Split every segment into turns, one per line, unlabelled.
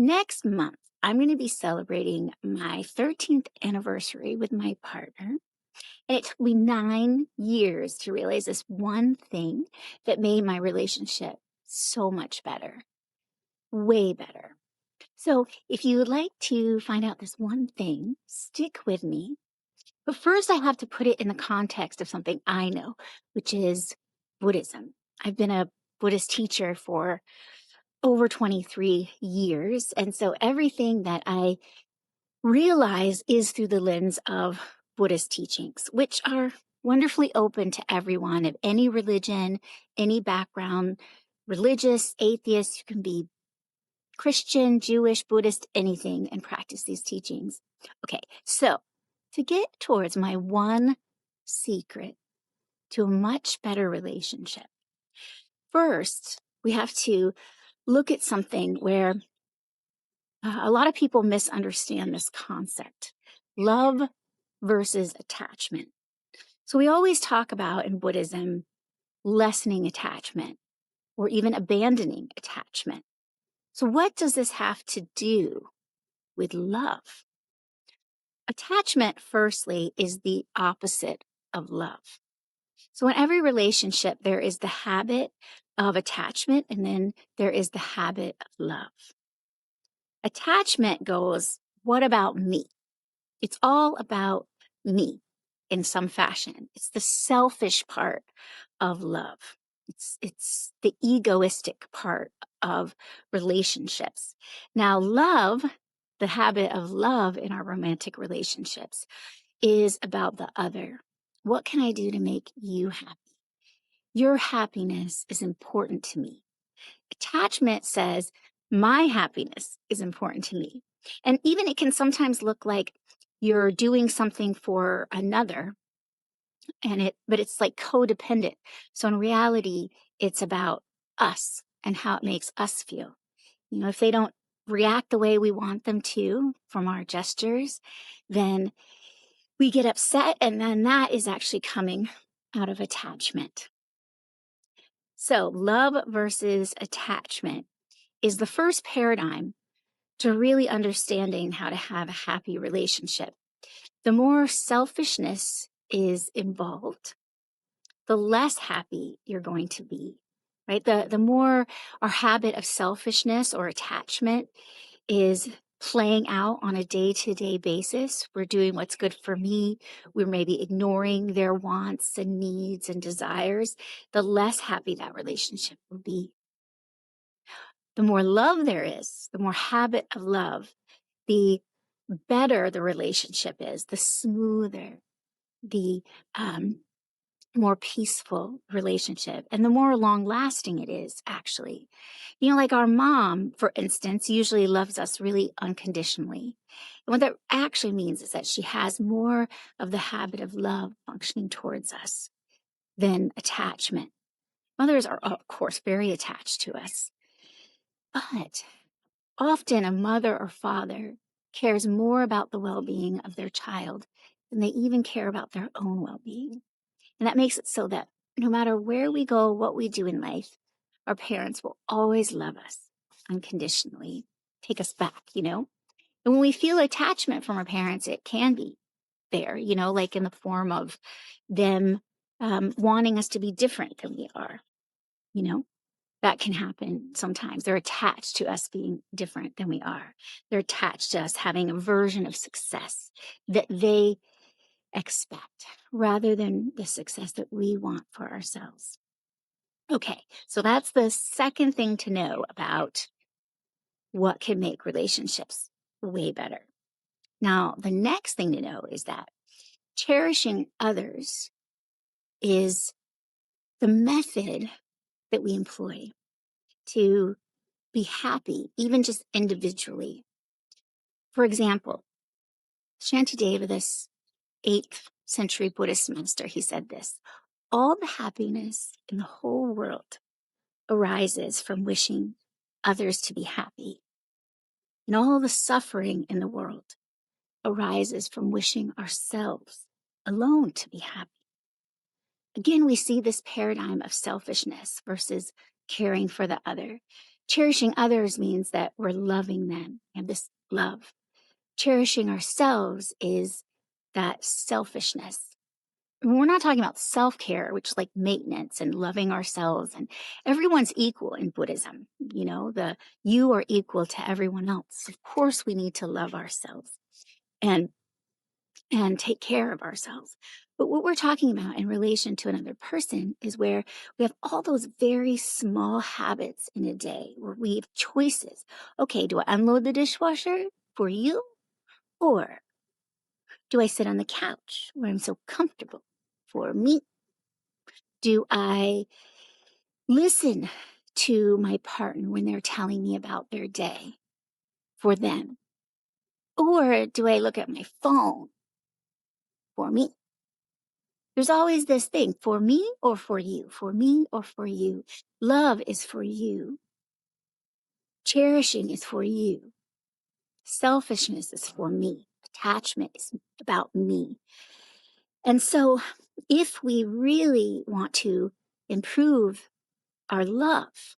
Next month, I'm going to be celebrating my 13th anniversary with my partner. And it took me 9 years to realize this one thing that made my relationship so much better, way better. So if you would like to find out this one thing, stick with me. But first, I have to put it in the context of something I know, which is Buddhism. I've been a Buddhist teacher for over 23 years. And so everything that I realize is through the lens of Buddhist teachings, which are wonderfully open to everyone of any religion, any background, religious, atheist. You can be Christian, Jewish, Buddhist, anything, and practice these teachings. Okay, so to get towards my one secret to a much better relationship, first, we have to look at something where a lot of people misunderstand this concept: love versus attachment. So we always talk about in Buddhism lessening attachment or even abandoning attachment. So what does this have to do with love? Attachment, firstly, is the opposite of love. So in every relationship, there is the habit of attachment, and then there is the habit of love. Attachment goes, what about me? It's all about me in some fashion. It's the selfish part of love. It's the egoistic part of relationships. Now, love, the habit of love in our romantic relationships, is about the other. What can I do to make you happy? Your happiness is important to me. Attachment says, my happiness is important to me. And even it can sometimes look like you're doing something for another, but it's like codependent. So in reality, it's about us and how it makes us feel. You know, if they don't react the way we want them to from our gestures, then we get upset, and then that is actually coming out of attachment. So love versus attachment is the first paradigm to really understanding how to have a happy relationship. The more selfishness is involved, the less happy you're going to be, right? The more our habit of selfishness or attachment is playing out on a day-to-day basis, we're doing what's good for me, we're maybe ignoring their wants and needs and desires, the less happy that relationship will be. The more love there is, the more habit of love, the better the relationship is, the smoother, the more peaceful relationship, and the more long lasting it is, actually. You know, like our mom, for instance, usually loves us really unconditionally. And what that actually means is that she has more of the habit of love functioning towards us than attachment. Mothers are, of course, very attached to us. But often a mother or father cares more about the well-being of their child than they even care about their own well-being. And that makes it so that no matter where we go, what we do in life, our parents will always love us unconditionally, take us back, you know? And when we feel attachment from our parents, it can be there, you know, like in the form of them wanting us to be different than we are, you know? That can happen sometimes. They're attached to us being different than we are. They're attached to us having a version of success that they expect rather than the success that we want for ourselves. Okay, so that's the second thing to know about what can make relationships way better. Now, the next thing to know is that cherishing others is the method that we employ to be happy, even just individually. For example, Shantideva, this 8th century Buddhist master, he said this: all the happiness in the whole world arises from wishing others to be happy. And all the suffering in the world arises from wishing ourselves alone to be happy. Again, we see this paradigm of selfishness versus caring for the other. Cherishing others means that we're loving them and this love. Cherishing ourselves is that selfishness. We're not talking about self-care, which is like maintenance and loving ourselves, and everyone's equal in Buddhism. You are equal to everyone else. Of course, we need to love ourselves and take care of ourselves. But what we're talking about in relation to another person is where we have all those very small habits in a day where we have choices. Okay, do I unload the dishwasher for you? Or do I sit on the couch where I'm so comfortable for me? Do I listen to my partner when they're telling me about their day for them? Or do I look at my phone for me? There's always this thing, for me or for you, for me or for you. Love is for you. Cherishing is for you. Selfishness is for me. Attachment is about me. And so if we really want to improve our love,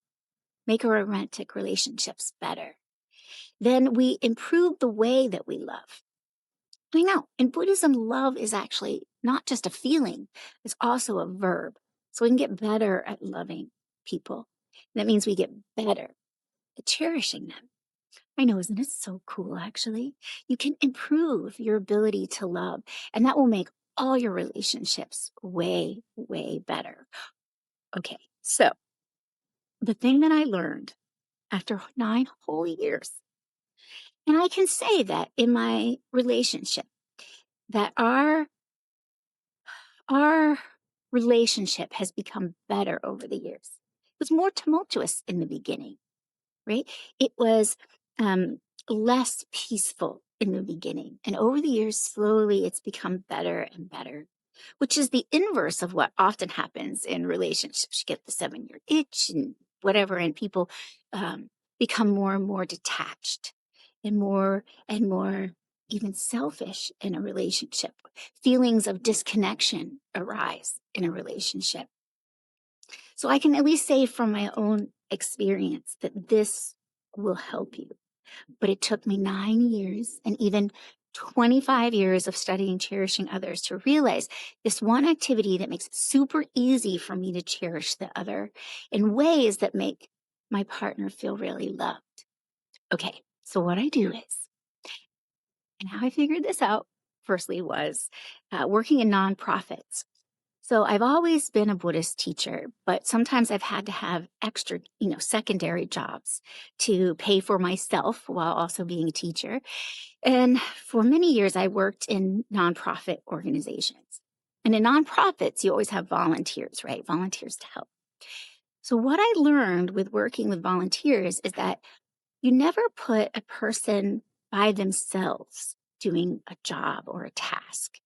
make our romantic relationships better, then we improve the way that we love. I know in Buddhism, love is actually not just a feeling, it's also a verb. So we can get better at loving people. That means we get better at cherishing them. I know, isn't it so cool, actually? You can improve your ability to love, and that will make all your relationships way, way better. Okay, so the thing that I learned after 9 whole years, and I can say that in my relationship, that our relationship has become better over the years. It was more tumultuous in the beginning, right? It was less peaceful in the beginning. And over the years, slowly it's become better and better, which is the inverse of what often happens in relationships. You get the 7-year itch and whatever, and people become more and more detached and more even selfish in a relationship. Feelings of disconnection arise in a relationship. So I can at least say from my own experience that this will help you. But it took me 9 years and even 25 years of studying cherishing others to realize this one activity that makes it super easy for me to cherish the other in ways that make my partner feel really loved. Okay, so what I do is, and how I figured this out, firstly, was working in nonprofits. So I've always been a Buddhist teacher, but sometimes I've had to have extra, secondary jobs to pay for myself while also being a teacher. And for many years, I worked in nonprofit organizations. And in nonprofits, you always have volunteers, right? Volunteers to help. So what I learned with working with volunteers is that you never put a person by themselves doing a job or a task.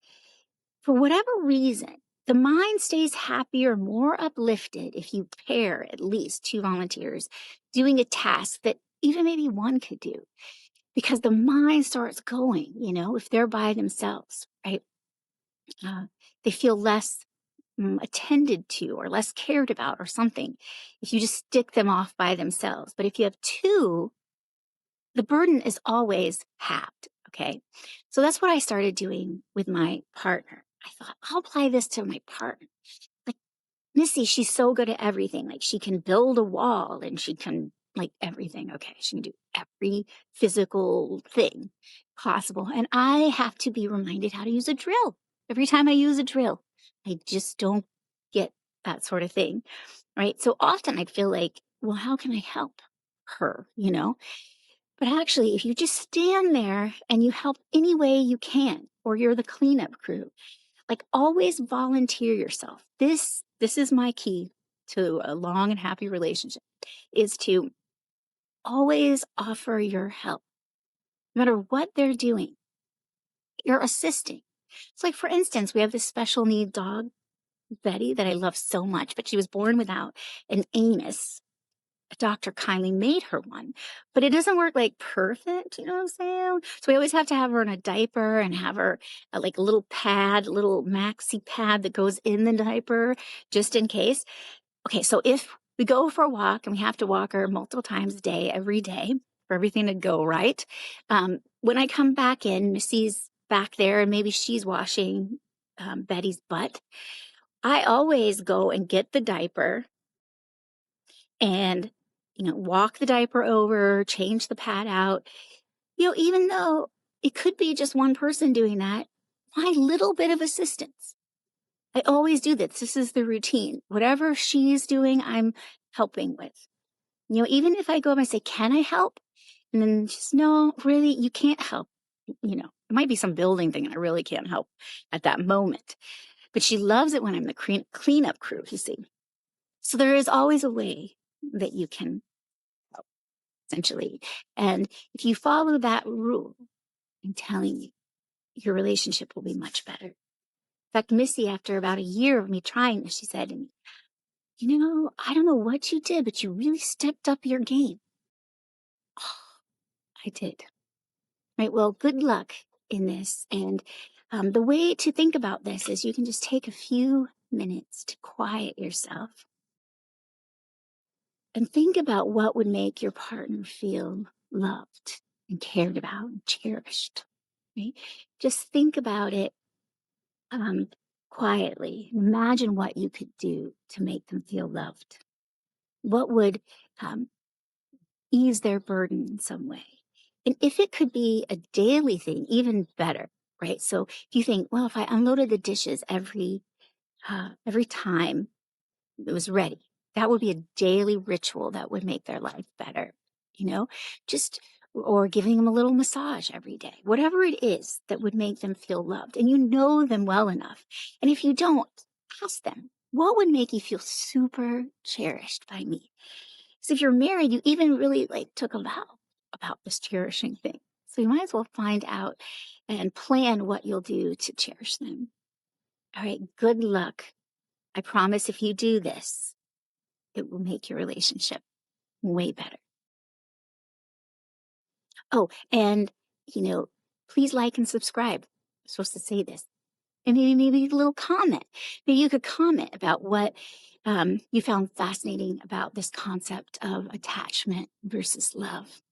For whatever reason, the mind stays happier, more uplifted if you pair at least 2 volunteers doing a task that even maybe one could do, because the mind starts going, if they're by themselves, right? They feel less attended to or less cared about or something if you just stick them off by themselves. But if you have 2, the burden is always halved. Okay. So that's what I started doing with my partner. I thought, I'll apply this to my partner. Like Missy, she's so good at everything. Like she can build a wall and she can everything. Okay. She can do every physical thing possible. And I have to be reminded how to use a drill. Every time I use a drill, I just don't get that sort of thing. Right. So often I'd feel like, well, how can I help her? But actually, if you just stand there and you help any way you can, or you're the cleanup crew, always volunteer yourself. This is my key to a long and happy relationship, is to always offer your help. No matter what they're doing, you're assisting. It's for instance, we have this special need dog, Betty, that I love so much, but she was born without an anus. A doctor kindly made her one, but it doesn't work perfect. You know what I'm saying? So we always have to have her in a diaper and have her a little pad, little maxi pad that goes in the diaper just in case. Okay. So if we go for a walk, and we have to walk her multiple times a day, every day, for everything to go right. When I come back in, Missy's back there, and maybe she's washing Betty's butt. I always go and get the diaper and, walk the diaper over, change the pad out. Even though it could be just one person doing that, my little bit of assistance. I always do this. This is the routine. Whatever she's doing, I'm helping with. Even if I go and I say, can I help? And then just, no, really, you can't help. It might be some building thing and I really can't help at that moment. But she loves it when I'm the cleanup crew, you see. So there is always a way that you can help, essentially. And if you follow that rule, I'm telling you, your relationship will be much better. In fact, Missy, after about a year of me trying this, she said to me, I don't know what you did, but you really stepped up your game. Oh, I did. Right. Well, good luck in this. And the way to think about this is you can just take a few minutes to quiet yourself and think about what would make your partner feel loved and cared about and cherished. Right? Just think about it quietly. Imagine what you could do to make them feel loved. What would ease their burden in some way? And if it could be a daily thing, even better, right? So if you think, well, if I unloaded the dishes every time it was ready, that would be a daily ritual that would make their life better, or giving them a little massage every day, whatever it is that would make them feel loved. And you know them well enough. And if you don't, ask them, what would make you feel super cherished by me? So if you're married, you even really took a vow about this cherishing thing. So you might as well find out and plan what you'll do to cherish them. All right, good luck. I promise if you do this, it will make your relationship way better. Oh, and, please like and subscribe. I'm supposed to say this. And maybe a little comment. Maybe you could comment about what you found fascinating about this concept of attachment versus love.